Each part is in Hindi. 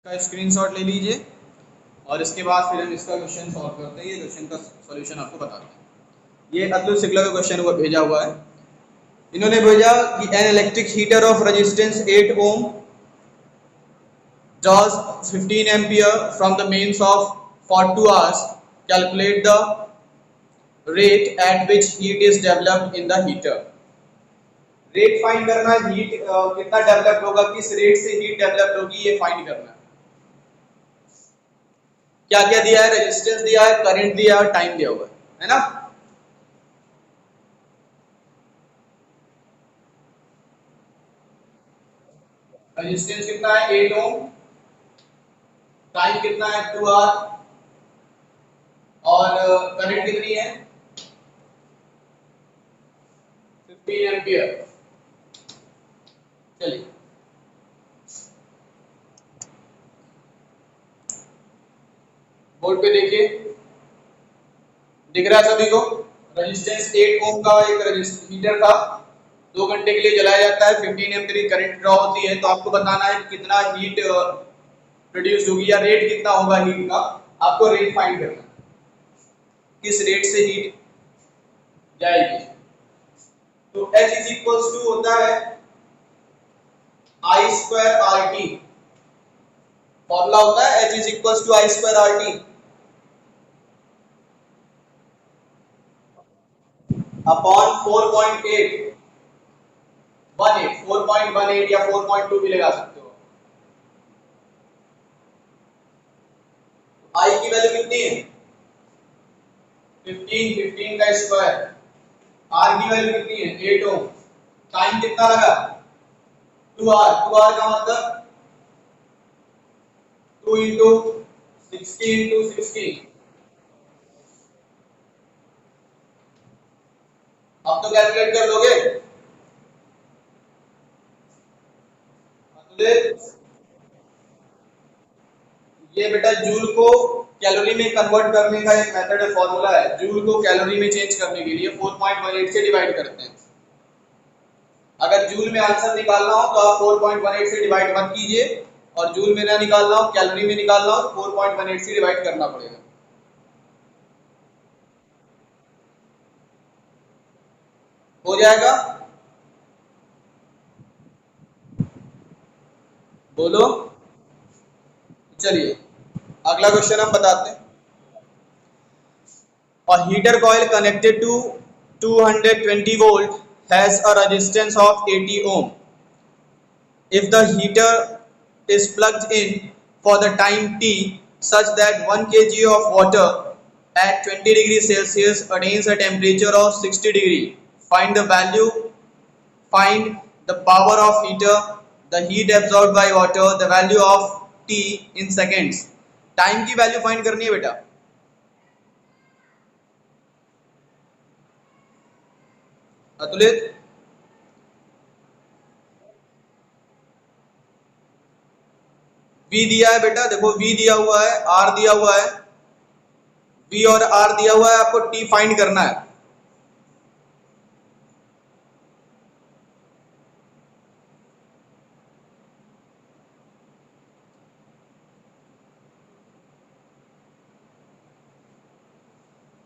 का स्क्रीनशॉट ले लीजिए और इसके बाद फिर हम इसका क्वेश्चन सॉल्व करते हैं। ये क्वेश्चन का सॉल्यूशन आपको बताते हैं। ये अतुल शुक्ला का क्वेश्चन हुआ भेजा हुआ है। इन्होंने भेजा कि an electric heater of resistance 8 ohm draws 15 ampere from the mains of for 2 hours. Calculate the rate at which heat is developed in the heater. Rate find करना है, हीट कितना डेवलप होगा, किस रेट से हीट डेवलप होगी, ये फाइंड करना है। क्या क्या दिया है, रेजिस्टेंस दिया है, करंट दिया है, टाइम दिया हुआ है ना। रेजिस्टेंस कितना है 8 ओम, टाइम कितना है 2 आवर और करंट कितनी है 15 एम्पियर। चलिए बोर्ड पे देखिए, दिख रहा है सभी को। रेजिस्टेंस 8 ओम का एक हीटर था, 2 घंटे के लिए जलाया जाता है, 15 एम्पीयर करंट ड्रॉ होती है। तो आपको बताना है कितना हीट प्रोड्यूस होगी या रेट कितना होगा हीट का, आपको रेट फाइंड करना है, किस रेट से हीट जाएगी। तो H इज इक्वल्स टू होता है I स्क्वायर RT, फॉर्मूला होता है H is equals to I square RT upon 4.8 4.18 या 4.2 भी लगा सकते हो। I की वैल्यू कितनी है 15 का स्क्वायर, R की वैल्यू कितनी है 8 ओम, टाइम कितना लगा 2 आवर का मतलब 2 into 60 into 60। अब तो कैलकुलेट कर लोगे, ये बेटा जूल को कैलोरी में कन्वर्ट करने का एक मेथड है, फॉर्मूला है। जूल को कैलोरी में चेंज करने के लिए 4.18 से डिवाइड करते हैं। अगर जूल में आंसर निकालना हो तो आप 4.18 से डिवाइड मत कीजिए, और जूल में ना निकालना हो, कैलोरी में निकालना हो तो 4.18 से डिवाइड करना पड़ेगा। हो जाएगा, बोलो। चलिए अगला क्वेश्चन हम बताते हैं। A heater coil connected to 220 volt has a resistance of 80 ohm. If the heater is plugged in for the time t such that 1 kg of water at 20 degrees Celsius attains a temperature of 60 degree, find the power of heater, the heat absorbed by water, the value of t in seconds. Time की वैल्यू फाइंड करनी है बेटा। अतुलित V दिया है बेटा, देखो V दिया हुआ है, R दिया हुआ है, V और R दिया हुआ है, आपको T फाइंड करना है।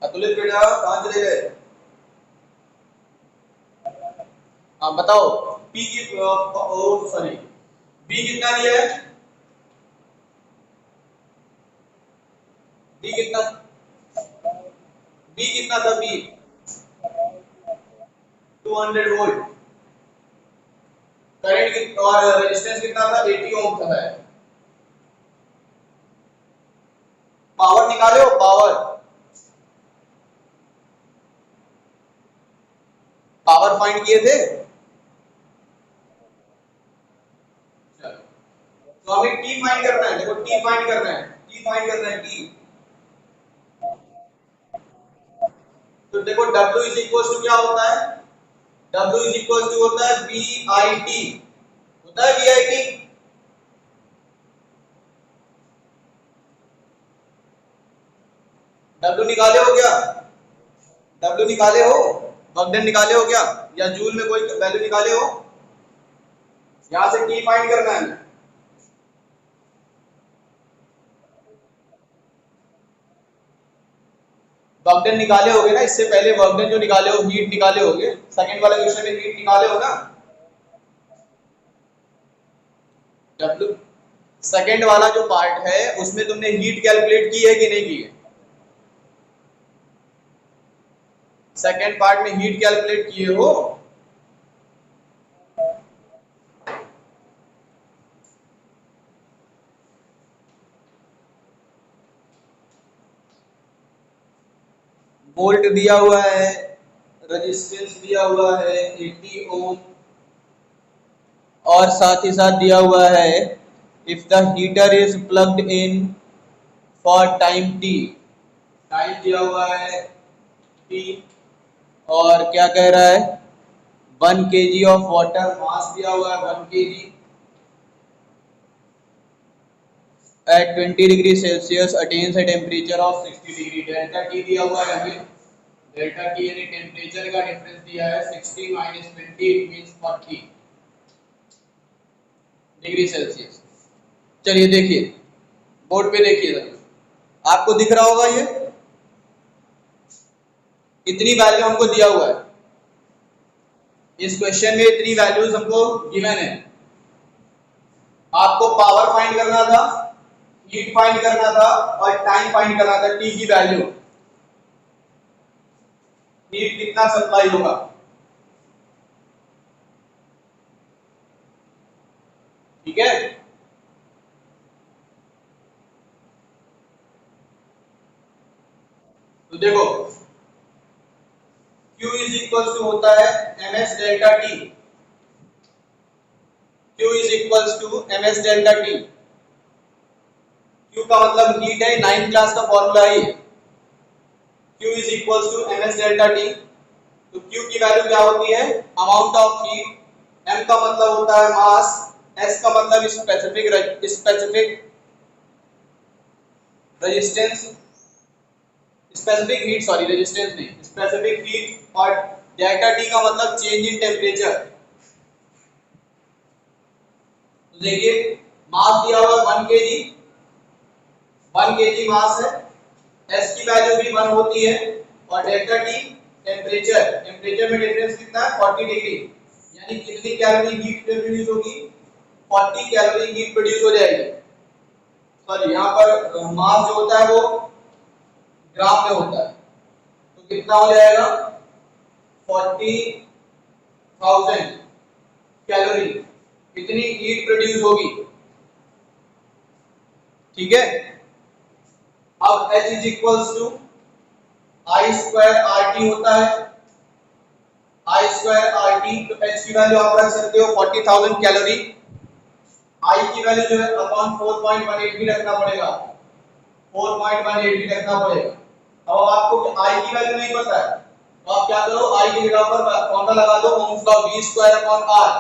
अतुलित बेटा कहां चले गए, हाँ बताओ। P की सॉरी B कितना दिया है, B कितना था B 200 वोल्ट, करंट और रेजिस्टेंस कितना था 80 ओम था। पावर निकाले हो, पावर फाइंड किए थे। तो हमें T फाइंड करना है, देखो T फाइंड करना है, T। तो देखो W इज इक्वल टू क्या होता है, W इज इक्वल टू होता है VIT, होता है VIT। W निकाले हो क्या, W निकाले हो, वर्कडन निकाले हो क्या, या जूल में कोई वैल्यू निकाले हो। यहां से T फाइंड करना है। वर्क डन निकाले होगे ना, इससे पहले वर्क डन जो निकाले हो, हीट निकाले होगे, सेकंड वाले क्वेश्चन में हीट निकाले हो ना, W सेकंड वाला जो पार्ट है उसमें तुमने हीट कैलकुलेट की है कि नहीं की है? सेकंड पार्ट में हीट कैलकुलेट किए हो? वोल्ट दिया हुआ है, रेजिस्टेंस दिया हुआ है 80 ओम, और साथ ही साथ दिया हुआ है if the heater is plugged in for time T, time दिया हुआ है टी, और क्या कह रहा है 1 kg ऑफ वाटर, मास दिया हुआ है 1 kg at 20 degree Celsius attains a temperature of 60 degree. Delta T दिया हुआ है हमें, डेल्टा टी यानी टेम्परेचर का डिफरेंस दिया है 60 minus 20 it means 40 degree Celsius. चलिए देखिए बोर्ड पे देखिए जरा, आपको दिख रहा होगा ये इतनी वैल्यू हमको दिया हुआ है, इस क्वेश्चन में इतनी वैल्यूज हमको गिवन है। आपको पावर फाइंड करना था, हीट फाइंड करना था और टाइम फाइंड करना था, टी की वैल्यू, हीट कितना सप्लाई होगा। ठीक है, तो देखो Q इज इक्वल टू होता है ms delta T, Q is equal to ms delta T, Q का मतलब हीट है, 9th क्लास का फॉर्मूला है ये, Q is equal to ms delta T. तो Q की वैल्यू क्या होती है, अमाउंट ऑफ हीट, m का मतलब होता है मास, s का मतलब specific resistance, specific heat, sorry resistance नहीं, स्पेसिफिक हीट, और डेल्टा टी का मतलब चेंज इन टेम्परेचर। तो देखिए मास दिया हुआ 1 केजी, 1 केजी मास है, s की वैल्यू भी 1 होती है, और डेल्टा टी टेम्परेचर, टेम्परेचर में डिफरेंस कितना है 40 डिग्री, यानी कितनी कैलोरी हीट प्रोड्यूस होगी, 40 कैलोरी हीट प्रोड्यूस हो जाएगी। सॉरी यहाँ पर मास जो होता है वो ग्राम में होता है, तो कितना हो जाएगा 40,000 कैलोरी, इतनी हीट प्रोड्यूस होगी। ठीक है, अब H is equals to I square R T होता है, आई स्क्वायर आर टी, तो H की वैल्यू आप रख सकते हो 40,000 कैलोरी, I की वैल्यू जो है अपॉन 4.18 भी रखना पड़ेगा, 4.18 भी रखना पड़ेगा। अब आपको I की वैल्यू नहीं पता है तो आप क्या करो, I की जगह पर फॉर्मूला लगा दो ohm's law, V square upon R,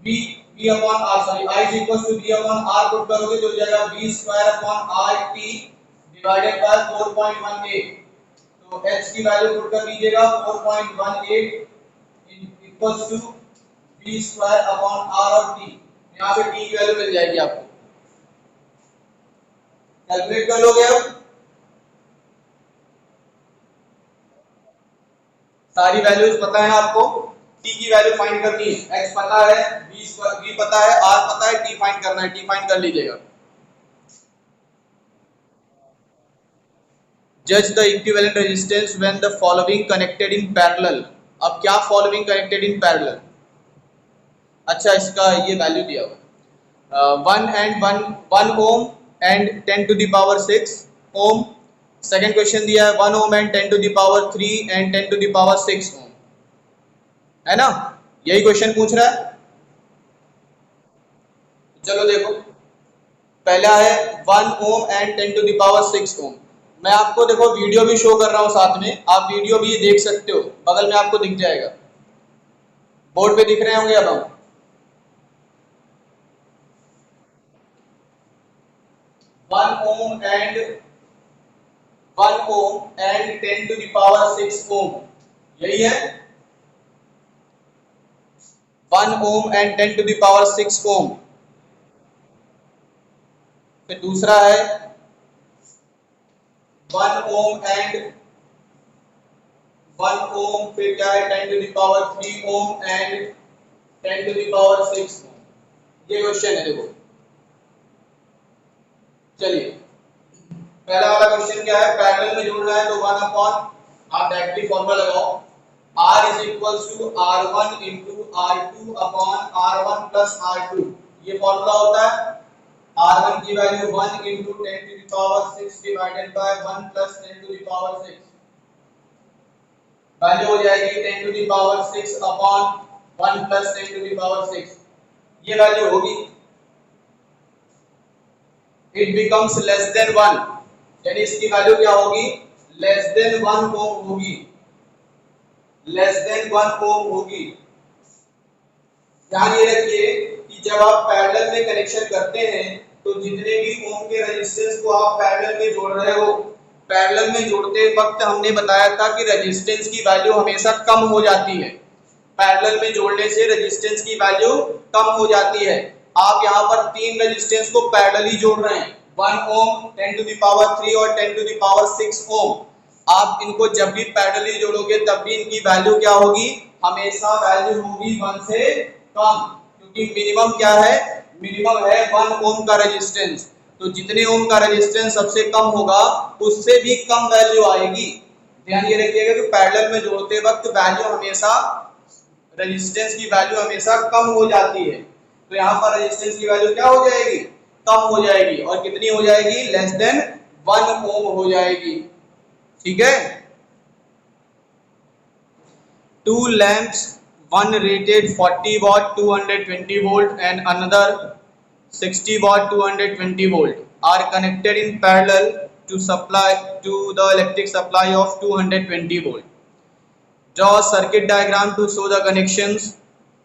V upon R, sorry I is equal to V upon R put करोगे तो हो जाएगा V square upon RT divided by 4.18। तो H की वैल्यू पुट कर दीजिएगा 4.18 equals to V square upon R और T, यहाँ पे T की वैल्यू मिल जाएगी आपको, कैलकुलेट कर लोगे। अब सारी वैल्यूज पता है आपको, T की वैल्यू फाइंड करनी है, X पता है, V पता है, R पता है, T फाइंड करना है, T फाइंड कर लीजिएगा। जज the equivalent resistance when the following connected in parallel. अब क्या फॉलोइंग कनेक्टेड इन पैरेलल, अच्छा इसका ये वैल्यू दिया हुआ 1 ohm and 10 to the power 6 ohm, second question दिया है 1 ohm and 10 to the power 3 and 10 to the power 6 ohm, है ना, यही क्वेश्चन पूछ रहा है। चलो देखो पहला है 1 ohm and 10 to the power 6 ohm, मैं आपको देखो वीडियो भी शो कर रहा हूं साथ में, आप वीडियो भी देख सकते हो, बगल में आपको दिख जाएगा, बोर्ड पे दिख रहे होंगे। अब हम 1 ohm and 10 to the power 6 ohm, यही है 1 ohm and 10 to the power 6 ohm। फिर दूसरा है 1 ohm and 1 ओम, फिर क्या है 10 to the power 3 ohm and 10 to the power 6 ohm. ये क्वेश्चन है देखो। चलिए पहला वाला क्वेश्चन क्या है, पैरेलल में जोड़ना है तो 1 अपॉन, आप डायरेक्टली फॉर्मूला लगाओ, R is equals to R1 into R2 upon R1 plus R2। ये फॉर्मूला होता है R1 की value 1 into 10 to the power 6 divided by 1 plus 10 to the power 6, value हो जाएगी 10 to the power 6 upon 1 plus 10 to the power 6। ये वैल्यू होगी, it becomes less than 1, यानी इसकी वैल्यू क्या होगी, less than 1 ओम होगी, लेस देन 1 ओम होगी। ध्यान ये रखिए कि जब आप पैरेलल में कनेक्शन करते हैं तो जितने भी ओम के रेजिस्टेंस को आप पैरेलल में जोड़ रहे हो, पैरेलल में जोड़ते वक्त हमने बताया था कि रेजिस्टेंस की वैल्यू हमेशा कम हो जाती है। पैरेलल में जोड़ने से रेजिस्टेंस की वैल्यू कम हो जाती है। आप यहाँ पर तीन रेजिस्टेंस को पैरेलली जोड़ रहे हैं, 1 ओम, 10 टू द पावर 3 और 10 टू द पावर 6 ओम। आप इनको जब भी पैरेलली जोड़ोगे तब भी इनकी वैल्यू क्या होगी, हमेशा वैल्यू होगी 1 से कम, क्योंकि मिनिमम क्या है, मिनिमम है 1 ओम का रेजिस्टेंस। तो जितने ओम का रेजिस्टेंस सबसे कम होगा उससे भी कम वैल्यू आएगी। ध्यान ये रखिएगा कि पैरेलल में जोड़ते वक्त वैल्यू हमेशा, रेजिस्टेंस की वैल्यू हमेशा कम हो जाती है। तो यहाँ पर रेजिस्टेंस की वैल्यू क्या हो जाएगी, कम हो जाएगी, और कितनी हो जाएगी, लेस देन 1 ओम हो जाएगी। ठीक है, 2 lamps, one rated 40 watt 220 volt and another 60 watt 220 volt are connected in parallel to supply to the electric supply of 220 volt. Draw a circuit diagram to show the connections.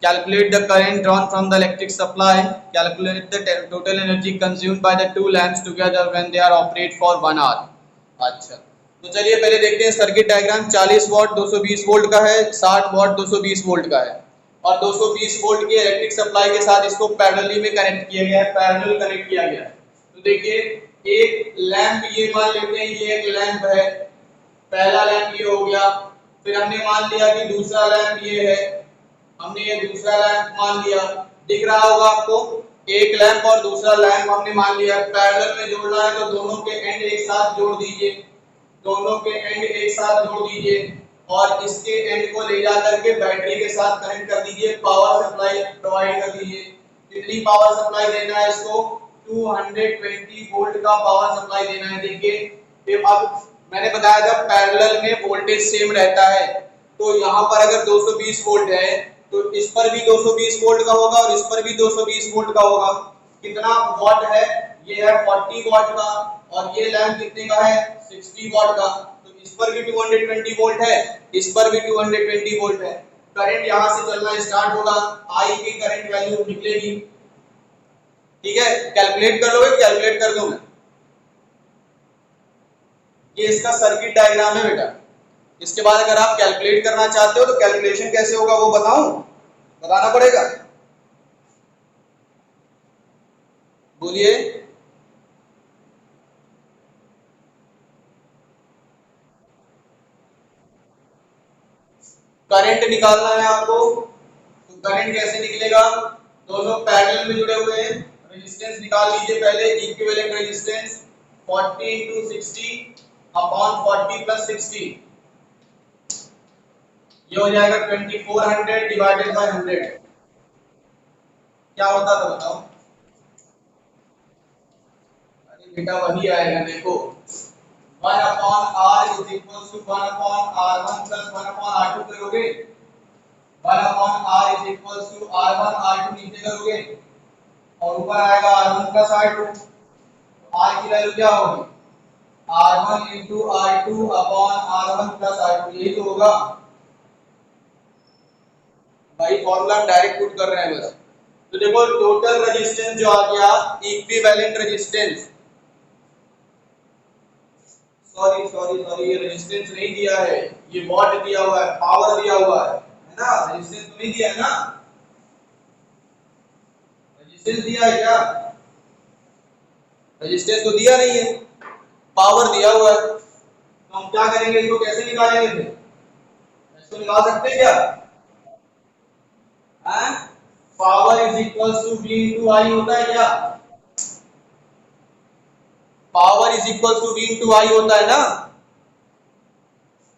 Calculate the current drawn from the electric supply. Calculate the total energy consumed by the two lamps together when they are operate for 1 hour. अच्छा, तो चलिए पहले देखते हैं सर्किट डायग्राम। 40 वॉट 220 वोल्ट का है, 60 वॉट 220 वोल्ट का है, और 220 वोल्ट के इलेक्ट्रिक सप्लाई के साथ इसको पैरेलली में कनेक्ट किया गया है, पैरेलल कनेक्ट किया गया है। तो देखिए एक लैंप, ये मान लेते हैं ये एक लैंप है, पहला लैंप ये हो गया, फिर हमने मान लिया कि दूसरा लैंप ये है, हमने ये दूसरा लैंप मान लिया, दिख रहा होगा आपको, एक लैंप और दूसरा लैंप हमने मान लिया। पैरेलल में जोड़ना है तो दोनों के एंड एक साथ जोड़ दीजिए, दोनों के एंड एक साथ जोड़ दीजिए, और इसके एंड को ले जा करके बैटरी के साथ कनेक्ट कर दीजिए, पावर सप्लाई प्रोवाइड कर दीजिए। कितनी पावर सप्लाई देना है इसको, 220 वोल्ट का पावर सप्लाई देना है। देखिए अब मैंने बताया था पैरेलल में वोल्टेज सेम रहता है, तो यहाँ पर अगर 220 वोल्ट है तो इस पर भी 220 वोल्ट का होगा और इस पर भी 220 वोल्ट का होगा। कितना वॉट है, ये है 40 वॉट का, और ये लैंप कितने का है, 60 वॉट का, तो इस पर भी 220 वोल्ट है, इस पर भी 220 वोल्ट है। करंट यहाँ से चलना स्टार्ट होगा, आई की करंट वैल्यू निकलेगी। ठीक है, कैलकुलेट कर लोगे, कैलकुलेट कर दो मैं, ये इसका सर्किट डायग्राम है बेटा। इसके बाद अगर आप कैलकुलेट करना चाहते हो तो कैलकुलेशन कैसे होगा वो बताऊं, बताना पड़ेगा, बोलिए। करंट निकालना है आपको, तो करंट कैसे निकलेगा, दोनों पैरेलल में जुड़े हुए हैं, रेजिस्टेंस निकाल लीजिए पहले, equivalent resistance 40 into 60 upon 40 plus 60, ये हो जाएगा 2400 डिवाइडेड बाय 100। क्या होता था बताओ, अरे बेटा वही आएगा, देखो 1 upon r is equal to 1 upon r1 plus 1 upon r2 करोगे, 1 upon r is equal to r1 r2 नीचे करोगे और ऊपर आएगा r1 प्लस r2। r की वैल्यू क्या होगी, r1 into r2 upon r1 plus r2, यही तो होगा भाई, फॉर्मूला डायरेक्ट पुट कर रहे हैं बस। तो देखो टोटल रेजिस्टेंस जो आ गया, equivalent resistance, sorry sorry sorry, ये रेजिस्टेंस नहीं दिया है, ये वॉट दिया हुआ है, पावर दिया हुआ है ना, रेजिस्टेंस तो नहीं दिया है ना, रेजिस्टेंस दिया है क्या, रेजिस्टेंस तो दिया नहीं है, पावर दिया हुआ है। तो हम क्या करेंगे, इसको कैसे निकालेंगे फिर, इसको निकाल सकते हैं क्या? Power is equal to V into I होता है क्या? Power is equal to V into I होता है ना,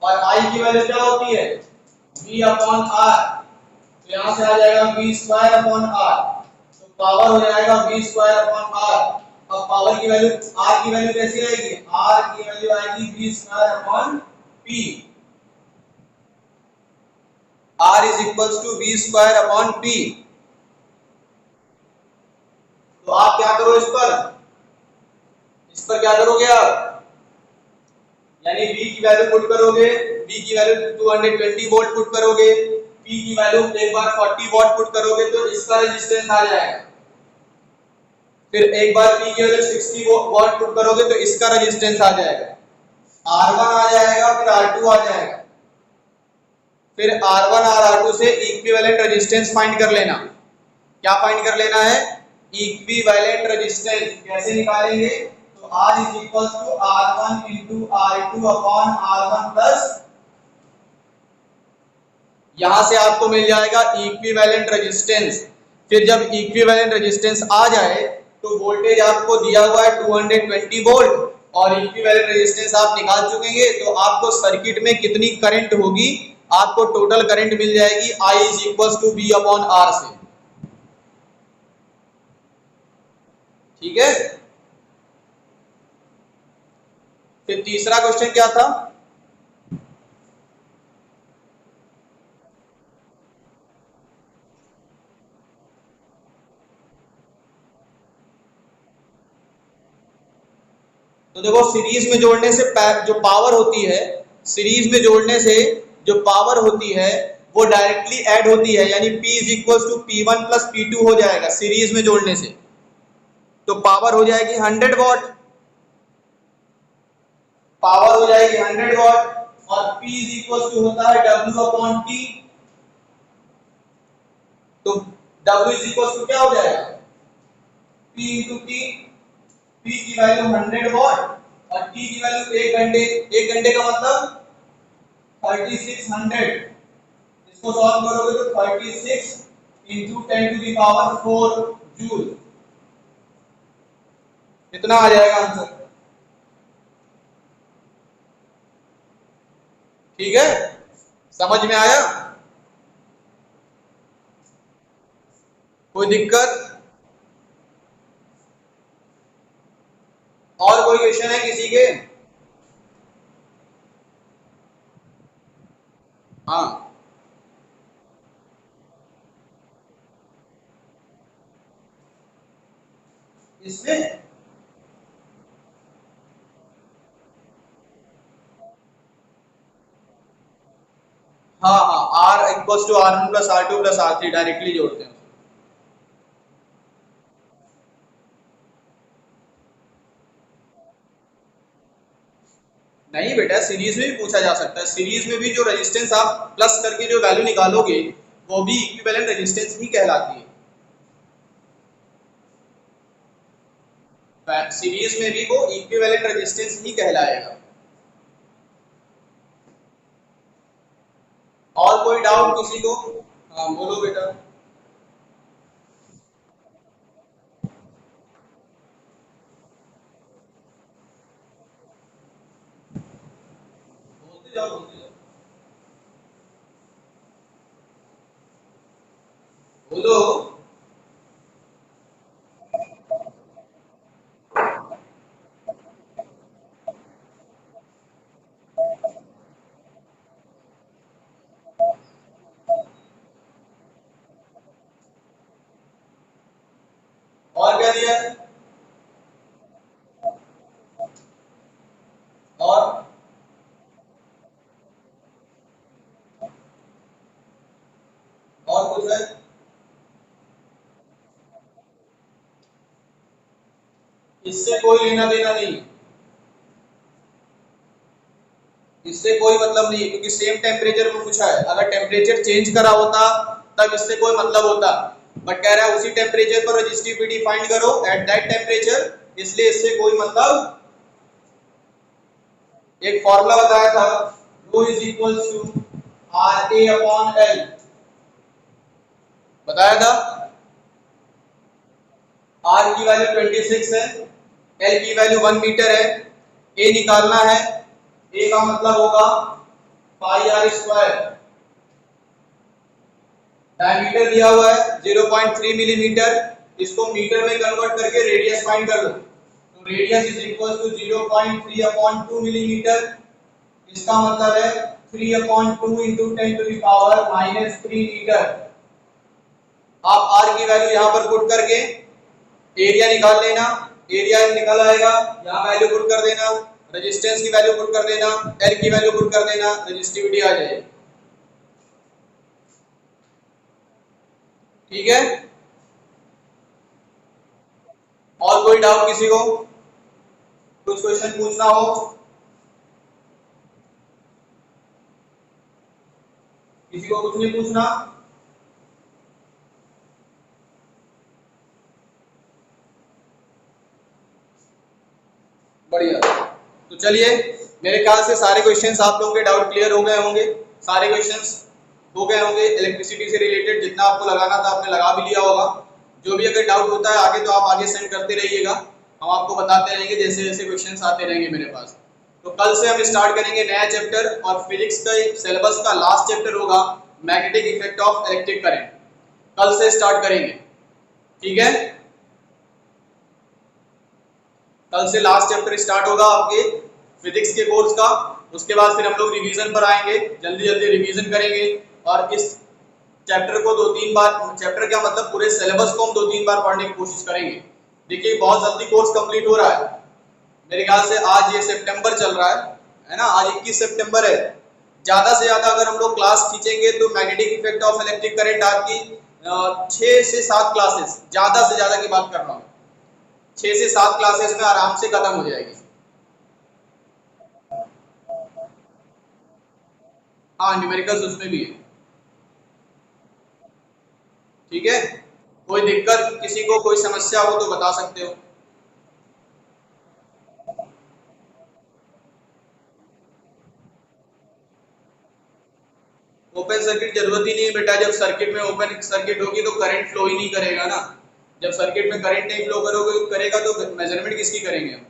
और I की वैल्यू क्या होती है? V upon R। तो यहां से आ जाएगा V स्क्वायर अपॉन R, तो पावर हो जाएगा V स्क्वायर अपॉन R। अब पावर की वैल्यू, R की वैल्यू कैसी आएगी? R की वैल्यू आएगी V square upon P। R is equal to V square upon P। तो आप क्या करो इस पर क्या करोगे आप? यानी V की वैल्यू पुट करोगे, V की वैल्यू 220 वोल्ट पुट करोगे, P की वैल्यू एक बार 40 वॉट पुट करोगे तो इसका रेजिस्टेंस आ जाएगा। फिर एक बार P की वैल्यू 60 वॉट पुट करोगे तो इसका रेजिस्टेंस आ जाएगा। R1 आ जाएगा, फिर R2 आ जाएगा। फिर R1 और R2 से इक्विवेलेंट रेजिस्टेंस फाइंड कर लेना। क्या फाइंड कर लेना है? Equivalent resistance. कैसे निकालेंगे? तो R is equal to R1 into R2 upon R1 plus, यहां से आपको मिल जाएगा इक्विवेलेंट रेजिस्टेंस। फिर जब इक्विवेलेंट रेजिस्टेंस आ जाए तो वोल्टेज आपको दिया हुआ है 220 वोल्ट और इक्विवेलेंट रेजिस्टेंस आप निकाल चुकेंगे, तो आपको सर्किट में कितनी करंट होगी, आपको टोटल करंट मिल जाएगी I is equal to V upon R से। ठीक है। फिर तीसरा क्वेश्चन क्या था? तो देखो, सीरीज में जोड़ने से जो पावर होती है, सीरीज में जोड़ने से जो पावर होती है वो डायरेक्टली ऐड होती है, यानी P is equal to P1 plus P2 हो जाएगा सीरीज में जोड़ने से। तो पावर हो जाएगी 100 वॉट, पावर हो जाएगी 100 वॉट, और P इज इक्वल टू होता है W अपॉन T। तो W इज इक्वल टू क्या हो जाएगा? P into T। P की वैल्यू 100 वॉट और T की वैल्यू 1 घंटे। 1 घंटे का मतलब 3600। इसको सॉल्व करोगे तो 36 into 10 to the power 4 joule, इतना आ जाएगा आंसर। ठीक है, समझ में आया? कोई दिक्कत? और कोई क्वेश्चन है किसी के? हाँ, इसमें हाँ हाँ, R equals to R1 plus R2 plus R3 directly जोड़ते हैं। नहीं बेटा, सीरीज में भी पूछा जा सकता है। सीरीज में भी जो रेजिस्टेंस आप प्लस करके जो वैल्यू निकालोगे वो भी इक्विवेलेंट रेजिस्टेंस ही कहलाती है। सीरीज में भी वो इक्विवेलेंट रेजिस्टेंस ही कहलाएगा। और कोई डाउट किसी को? हाँ बोलो बेटा। बोलते जाओ बोलते जाओ, बोलो। और क्या दिया है? और कुछ है? इससे कोई लेना देना नहीं, इससे कोई मतलब नहीं है, क्योंकि सेम टेम्परेचर में पूछा है। अगर टेम्परेचर चेंज करा होता तब इससे कोई मतलब होता, बट कह रहा है उसी टेम्परेचर पर रेजिस्टिविटी फाइंड करो एट दैट टेम्परेचर, इसलिए इससे कोई मतलब। एक फॉर्मूला बताया था, rho is equal to R A upon L बताया था। आर की वैल्यू 26 है, एल की वैल्यू 1 मीटर है, ए निकालना है। ए का मतलब होगा पाई आर स्क्वायर, डायमीटर दिया हुआ है 0.3 मिलीमीटर, इसको मीटर में कन्वर्ट करके रेडियस फाइंड कर लो। तो radius is equal to 0.3 upon 2 millimetre, इसका मतलब है 3 upon 2 into 10 to the power -3 metre. आप आर की वैल्यू यहां पर पुट करके एरिया निकाल लेना, एरिया निकल आएगा, यहां वैल्यू पुट कर देना, रेजिस्टेंस की वैल्यू पुट कर देना, एल की वैल्यू पुट कर देना, रेजिस्टिविटी आ जाएगी। ठीक है, और कोई डाउट किसी को, कुछ क्वेश्चन पूछना हो? किसी को कुछ नहीं पूछना? बढ़िया। तो चलिए, मेरे ख्याल से सारे क्वेश्चंस आप लोगों के डाउट क्लियर हो गए होंगे, सारे क्वेश्चंस हो गए होंगे। इलेक्ट्रिसिटी से रिलेटेड जितना आपको लगाना था आपने लगा भी लिया होगा। जो भी अगर डाउट होता है आगे तो आप आगे सेंड करते रहिएगा, हम आपको बताते रहेंगे जैसे जैसे क्वेश्चंस आते रहेंगे मेरे पास। तो कल से हम स्टार्ट करेंगे नया चैप्टर, और फिजिक्स का सिलेबस का लास्ट चैप्टर होगा magnetic effect of electric current. कल से स्टार्ट करेंगे, ठीक है? कल से लास्ट चैप्टर स्टार्ट होगा आपके फिजिक्स के कोर्स का। उसके बाद फिर हम लोग रिवीजन पर आएंगे, जल्दी जल्दी रिवीजन करेंगे, और इस चैप्टर को 2-3 बार, चैप्टर क्या मतलब पूरे सिलेबस को हम 2-3 बार पढ़ने की कोशिश करेंगे। देखिए बहुत जल्दी कोर्स कंप्लीट हो रहा है, मेरे ख्याल से आज ये सितंबर चल रहा है ना, आज 21 सितंबर है। ज्यादा से ज्यादा अगर हम लोग क्लास खींचेंगे तो magnetic effect of electric current आपकी 6 से 7 क्लासेस, ज्यादा से ज्यादा की बात कर रहा हूँ, 6 से 7 क्लासेस में आराम से खत्म हो जाएगी। हाँ, न्यूमेरिकल्स उसमें भी है, ठीक है? कोई दिक्कत किसी को, कोई समस्या हो तो बता सकते हो। ओपन सर्किट जरूरत ही नहीं है बेटा, जब सर्किट में ओपन सर्किट होगी तो करंट फ्लो ही नहीं करेगा ना। जब सर्किट में करंट नहीं फ्लो करेगा तो मेजरमेंट किसकी करेंगे हम?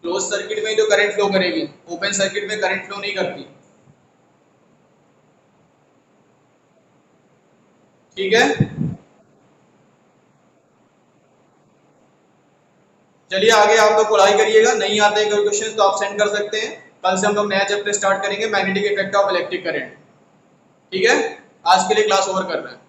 क्लोज सर्किट में ही तो करंट फ्लो करेगी, ओपन सर्किट में करंट फ्लो नहीं करती। ठीक है, चलिए आगे आप लोग पढ़ाई करिएगा, नहीं आते हैं कोई क्वेश्चन तो आप सेंड कर सकते हैं। कल से हम लोग नया चैप्टर स्टार्ट करेंगे magnetic effect of electric current. ठीक है, आज के लिए क्लास ओवर कर रहे हैं।